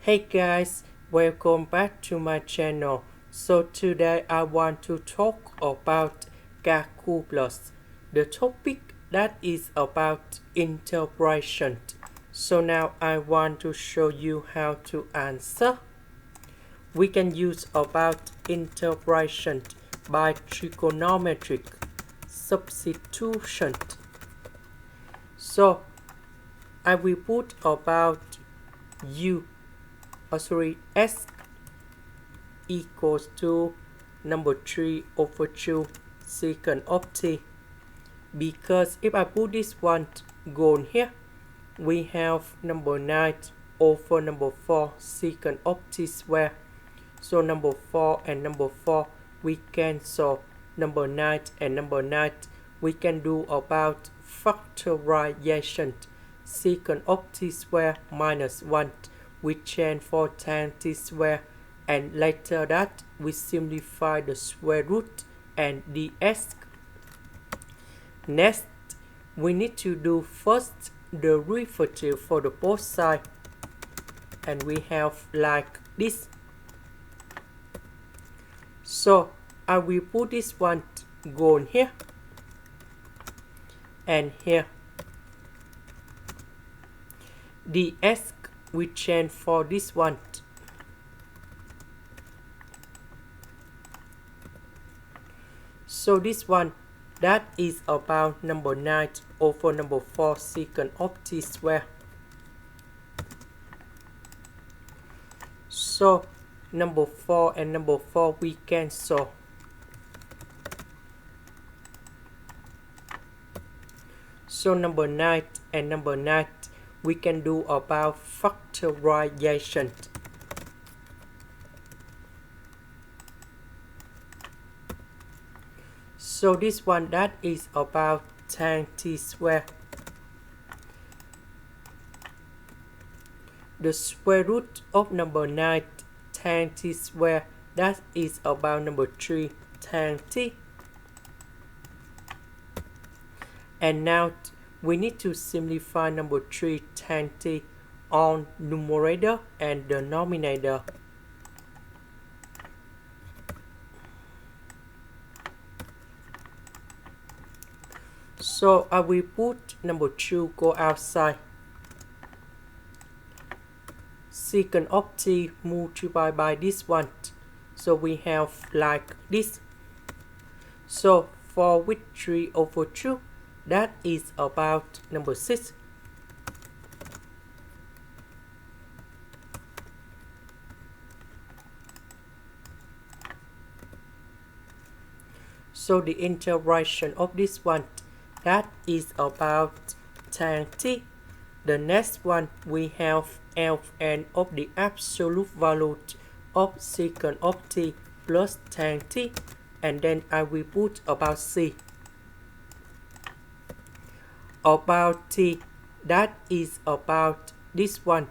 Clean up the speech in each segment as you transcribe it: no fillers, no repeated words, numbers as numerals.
Hey guys, welcome back to my channel. So today I want to talk about calculus, the topic that is about integration. So now I want to show you how to answer. We can use about integration by trigonometric substitution. So I will put about s equals to number 3 over 2 secant of t, because if I put this one gone here, we have number 9 over number 4 secant of t square. So number 4 and number 4 we cancel, number 9 and number 9 we can do about factorization. Secant of t square minus 1 we change for tan t square, and later that we simplify the square root and ds. Next, we need to do first the derivative for the both sides, and we have like this. So I will put this one gone here and here. ds we change for this one. So this one, that is about number 9 over number 4 secant of t square. So number 4 and number 4 we cancel. So number 9 and number 9 we can do about factorization. So this one, that is about tan t square. The square root of number 9 tan t square, that is about number 3 tan t. And now we need to simplify number 3 tan t on numerator and denominator. So I will put number 2 go outside. Secant of t multiplied by this one. So we have like this. So 4 with 3 over 2, that is about number 6. So the integration of this one, that is about tan t. The next one we have ln of the absolute value of secant of t plus tan t, and then I will put about c. About t, that is about this one.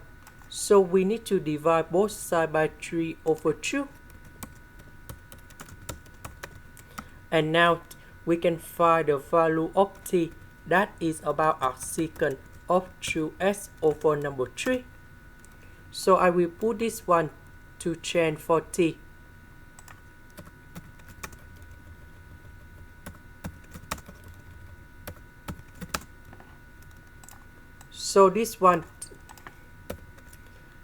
So we need to divide both sides by 3 over 2. And now we can find the value of t, that is about a secant of 2s over number 3. So I will put this one to change for t. So this one,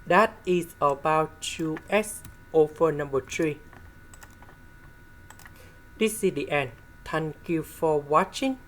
that is about 2s over number 3. This is the end. Thank you for watching.